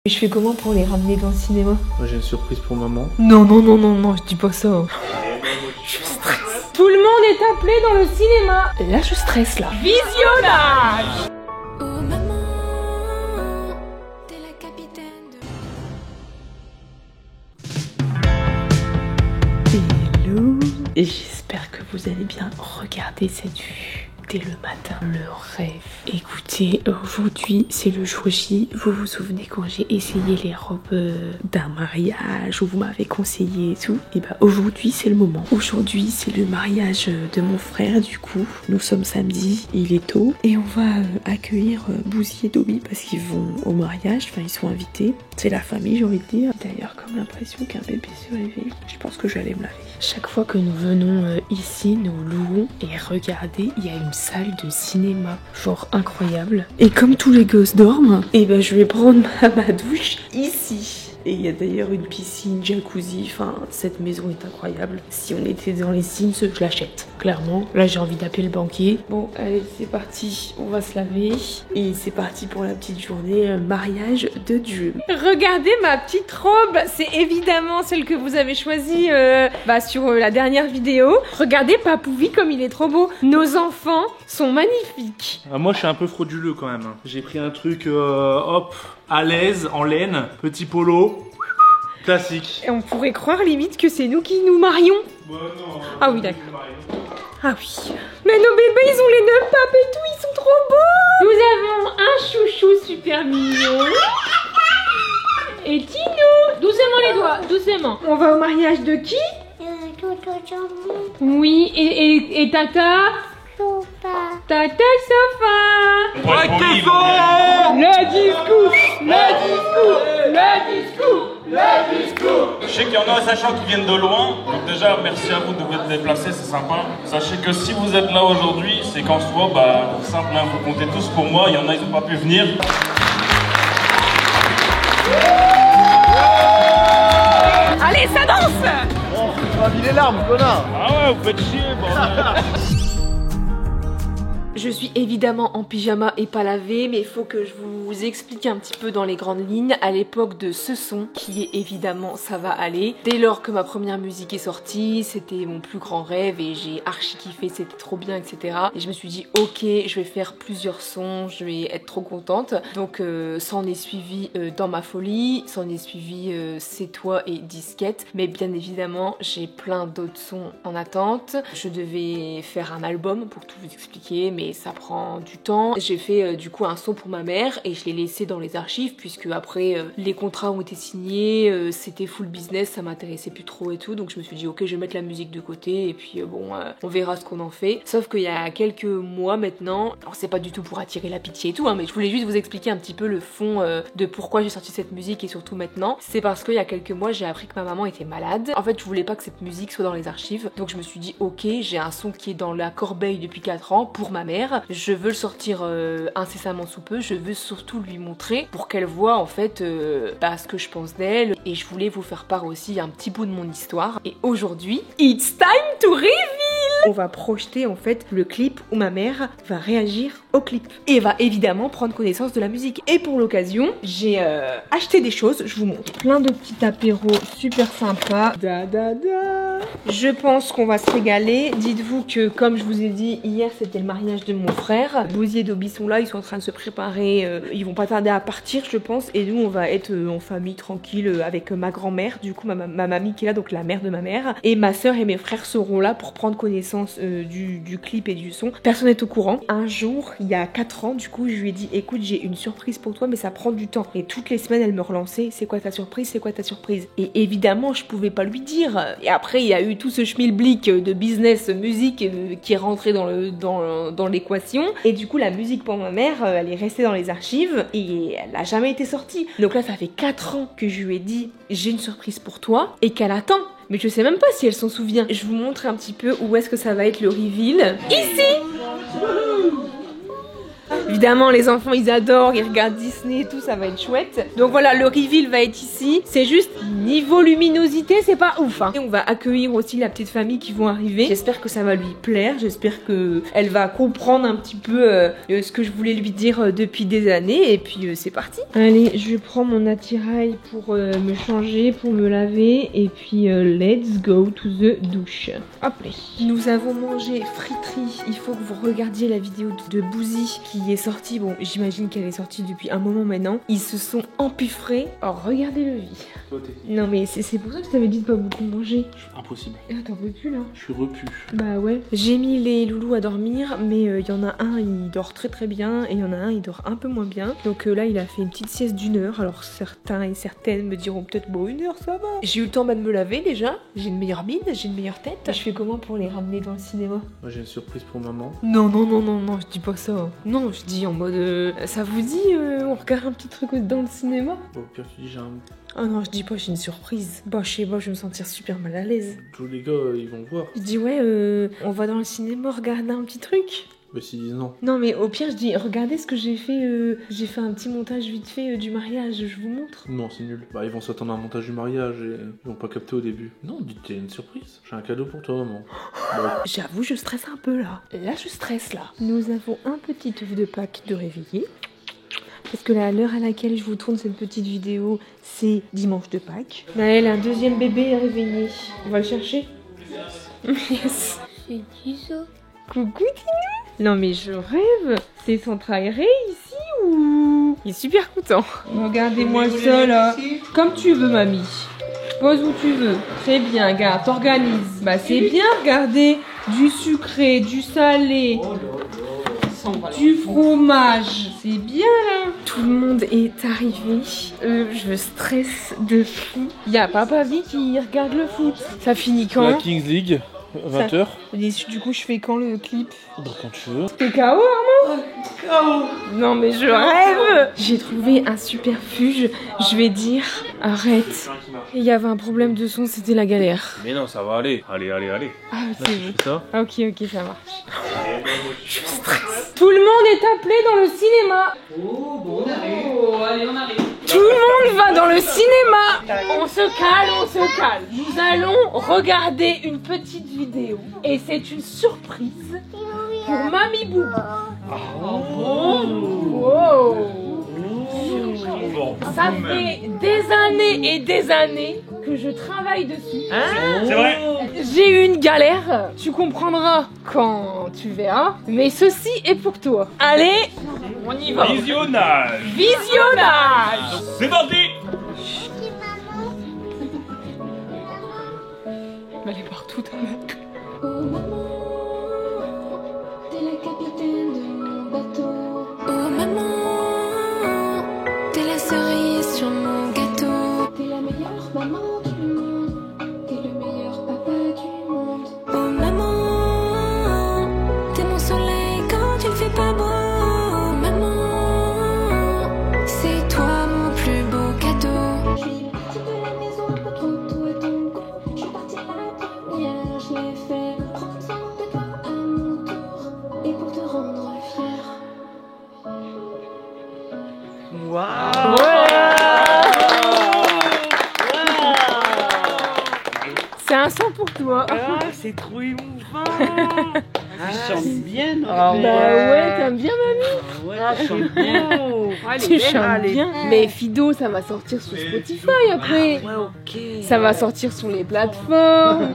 Et je fais comment pour les ramener dans le cinéma? Moi j'ai une surprise pour maman. Non, je dis pas ça. Je stresse. Tout le monde est appelé dans le cinéma. Là, je stresse, là. Visionnage. Oh maman, t'es la capitaine de... Hello. Et j'espère que vous allez bien. Regardez cette vue. Dès le matin, le rêve. Écoutez, aujourd'hui c'est le jour J. Vous vous souvenez quand j'ai essayé les robes d'un mariage où vous m'avez conseillé et tout? Et bah aujourd'hui c'est le moment. Aujourd'hui c'est le mariage de mon frère du coup. Nous sommes samedi, il est tôt. Et on va accueillir Bouzy et Dobby parce qu'ils vont au mariage. Enfin ils sont invités. C'est la famille j'ai envie de dire. D'ailleurs comme l'impression qu'un bébé se réveille. Je pense que je vais aller me laver. Chaque fois que nous venons ici, nous louons et regardez, il y a une salle de cinéma, genre incroyable. Et comme tous les gosses dorment, et ben je vais prendre ma douche ici. Et il y a d'ailleurs une piscine, jacuzzi, enfin cette maison est incroyable. Si on était dans les Sims, je l'achète. Clairement, là j'ai envie d'appeler le banquier. Bon allez c'est parti, on va se laver. Et c'est parti pour la petite journée mariage de Dieu. Regardez ma petite robe, c'est évidemment celle que vous avez choisie sur la dernière vidéo. Regardez Papouvi comme il est trop beau. Nos enfants sont magnifiques. Moi je suis un peu frauduleux quand même. J'ai pris un truc hop, à l'aise, en laine, petit polo, classique. Et on pourrait croire limite que c'est nous qui nous marions. Bah non. Ah oui d'accord. Ah oui. Mais nos bébés ils ont les 9 papes et tout, ils sont trop beaux. Nous avons un chouchou super mignon. Et Tino. Doucement les doigts, doucement. On va au mariage de qui? Oui, et Tata? Tata Sofa. Ouais, Le discours. Je sais qu'il y en a sachant qui viennent de loin, donc déjà merci à vous de vous déplacer, c'est sympa. Sachez que si vous êtes là aujourd'hui, c'est qu'en soi, simple, hein, vous comptez tous pour moi, il y en a ils n'ont pas pu venir. Allez, ça danse. Oh, tu m'as mis les larmes, connard. Ah ouais, vous faites chier, bordel. Je suis évidemment en pyjama et pas lavée, mais il faut que je vous explique un petit peu dans les grandes lignes. À l'époque de ce son, qui est évidemment Ça va aller, dès lors que ma première musique est sortie, c'était mon plus grand rêve et j'ai archi kiffé, c'était trop bien, etc. Et je me suis dit, ok, je vais faire plusieurs sons, je vais être trop contente. Donc s'en est suivi Dans ma folie, s'en est suivi C'est toi et Disquette. Mais bien évidemment, j'ai plein d'autres sons en attente. Je devais faire un album pour tout vous expliquer, mais ça prend du temps. J'ai fait du coup un son pour ma mère et je l'ai laissé dans les archives puisque après les contrats ont été signés, c'était full business, ça m'intéressait plus trop et tout, donc je me suis dit ok, je vais mettre la musique de côté et puis on verra ce qu'on en fait. Sauf qu'il y a quelques mois maintenant, alors c'est pas du tout pour attirer la pitié et tout, hein, mais je voulais juste vous expliquer un petit peu le fond de pourquoi j'ai sorti cette musique et surtout maintenant. C'est parce qu'il y a quelques mois j'ai appris que ma maman était malade. En fait je voulais pas que cette musique soit dans les archives, donc je me suis dit ok, j'ai un son qui est dans la corbeille depuis 4 ans pour ma mère. Je veux le sortir incessamment sous peu, je veux surtout lui montrer pour qu'elle voit en fait ce que je pense d'elle, et je voulais vous faire part aussi un petit bout de mon histoire. Et aujourd'hui, it's time to reveal! On va projeter en fait le clip où ma mère va réagir au clip et va évidemment prendre connaissance de la musique. Et pour l'occasion, j'ai acheté des choses, je vous montre. Plein de petits apéros super sympas. Je pense qu'on va se régaler. Dites-vous que comme je vous ai dit, hier c'était le mariage de mon frère. Bouzy et Dobby sont là, ils sont en train de se préparer. Ils vont pas tarder à partir je pense. Et nous on va être en famille tranquille avec ma grand-mère. Du coup ma mamie qui est là, donc la mère de ma mère. Et ma soeur et mes frères seront là pour prendre connaissance du clip et du son. Personne n'est au courant. Un jour, il y a 4 ans, du coup je lui ai dit écoute, j'ai une surprise pour toi mais ça prend du temps. Et toutes les semaines elle me relançait, c'est quoi ta surprise, c'est quoi ta surprise? Et évidemment je pouvais pas lui dire. Et après il y a eu tout ce schmilblick de business musique qui est rentré dans l'équation. Et du coup la musique pour ma mère elle est restée dans les archives et elle n'a jamais été sortie. Donc là ça fait 4 ans que je lui ai dit j'ai une surprise pour toi et qu'elle attend. Mais je sais même pas si elle s'en souvient. Je vous montre un petit peu où est-ce que ça va être le reveal. Ici! Évidemment, les enfants, ils adorent, ils regardent Disney et tout, ça va être chouette. Donc voilà, le reveal va être ici. C'est juste niveau luminosité, c'est pas ouf. Hein. Et on va accueillir aussi la petite famille qui vont arriver. J'espère que ça va lui plaire. J'espère que elle va comprendre un petit peu ce que je voulais lui dire depuis des années. Et puis c'est parti. Allez, je prends mon attirail pour me changer, pour me laver. Et puis let's go to the douche. Hop là. Nous avons mangé friterie. Il faut que vous regardiez la vidéo de Bouzy qui est sortie. Bon, j'imagine qu'elle est sortie depuis un moment maintenant. Ils se sont empiffrés. Oh, regardez-le vie. Non mais c'est pour ça que je t'avais dit de pas beaucoup manger. Impossible. T'en peux plus là. Je suis repu. Bah ouais. J'ai mis les loulous à dormir, mais il y en a un, il dort très très bien, et il y en a un, il dort un peu moins bien. Donc là, il a fait une petite sieste d'1 heure. Alors certains et certaines me diront peut-être, bon, 1 heure, ça va. J'ai eu le temps de me laver déjà. J'ai une meilleure mine, j'ai une meilleure tête. Je fais comment pour les ramener dans le cinéma? Moi, j'ai une surprise pour maman. Non, non, non, non, non, je dis pas ça. Non, je dis en mode, ça vous dit, on regarde un petit truc dans le cinéma? Au pire, tu dis, j'ai un... Oh non, je dis pas, j'ai une surprise. Bah, je sais pas, je vais me sentir super mal à l'aise. Tous les gars, ils vont voir. Je dis, ouais, on va dans le cinéma regarder un petit truc. Mais s'ils disent non. Non, mais au pire, je dis, regardez ce que j'ai fait. J'ai fait un petit montage vite fait du mariage, je vous montre. Non, c'est nul. Bah, ils vont s'attendre à un montage du mariage et ils vont pas capter au début. Non, dites, une surprise. J'ai un cadeau pour toi, maman. Bon. J'avoue, je stresse un peu là. Là, je stresse là. Nous avons un petit œuf de Pâques de réveillé. Parce que là, à l'heure à laquelle je vous tourne cette petite vidéo, c'est dimanche de Pâques. Naël, un deuxième bébé est réveillé. On va le chercher? Yes. C'est qui ça? Coucou Tinou. Non mais je rêve. C'est Centre aéré ici ou... Il est super content. Regardez-moi ça là. Comme tu veux mamie. Pose où tu veux. Très bien, regarde, t'organises. Bah c'est bien, regardez. Du sucré, du salé. Du fromage, c'est bien là. Tout le monde est arrivé. Je stresse de fou. Il y a Papa Vie qui regarde le foot. Ça finit quand? La Kings League, 20h. Du coup, je fais quand le clip? Bah, quand tu veux. T'es KO, Armand? KO. Non mais je rêve. J'ai trouvé un superfuge. Je vais dire, arrête. Il y avait un problème de son, c'était la galère. Mais non, ça va aller. Allez, allez, allez. Ah, Là, c'est tu bon. fais ça. Ok, ça marche. Je stresse. Tout le monde est appelé dans le cinéma. Oh, bon, on arrive. Oh, allez, on arrive. Tout le monde va dans le cinéma. On se calme, on se calme. Nous allons regarder une petite vidéo. Et c'est une surprise pour Mamie Boubou. Wow. Ça fait des années et des années que je travaille dessus. C'est vrai. J'ai eu une galère, tu comprendras quand tu verras, mais ceci est pour toi. Allez, on y va. Visionnage. Visionnage. C'est parti. Elle est partout ta mère. Oh maman, t'es la capitaine de mon bateau. Oh maman, t'es la cerise sur mon gâteau. T'es la meilleure maman du monde. T'es le meilleur papa du monde. Oh maman, t'es mon soleil quand il fait pas beau. Oh maman, c'est toi mon plus beau cadeau. Je suis partie de la maison pour tout et ton goût. Je suis partie la première, je l'ai fait prendre soin de toi à mon tour. Et pour te rendre fier. Waouh! C'est un son pour toi. Ah, c'est trop émouvant. Tu chantes bien, Bah Norbert. ouais, t'aimes bien mamie? Ouais, tu chantes bien. Tu chantes bien. Mais Fido, ça va sortir sur Spotify après. Ouais, ok. Ça va sortir sur les plateformes.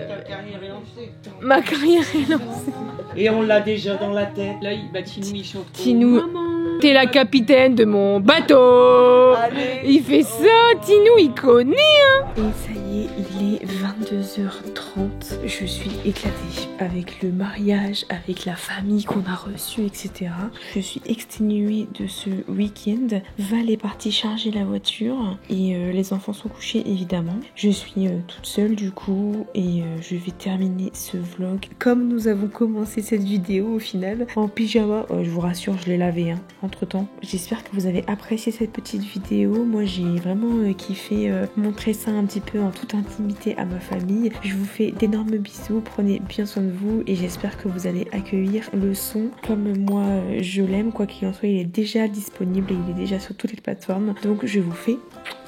Ta carrière est lancée. Ma carrière est lancée. Et on l'a déjà dans la tête. Là, Tinou, il chante. Tinou. Oh, maman. T'es la capitaine de mon bateau. Allez. Il fait ça, Tinou, il connaît, hein. Et ça y est, il est 22h30. Je suis éclatée avec le mariage, avec la famille qu'on a reçue, etc. Je suis exténuée de ce week-end. Val est partie charger la voiture et les enfants sont couchés, évidemment. Je suis toute seule du coup et je vais terminer ce vlog comme nous avons commencé cette vidéo au final en pyjama. Je vous rassure, je l'ai lavé, hein. En entre temps. J'espère que vous avez apprécié cette petite vidéo. Moi j'ai vraiment kiffé montrer ça un petit peu en toute intimité à ma famille. Je vous fais d'énormes bisous, prenez bien soin de vous et j'espère que vous allez accueillir le son comme moi je l'aime. Quoi qu'il en soit, il est déjà disponible et il est déjà sur toutes les plateformes. Donc je vous fais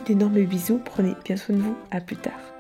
d'énormes bisous, prenez bien soin de vous, à plus tard.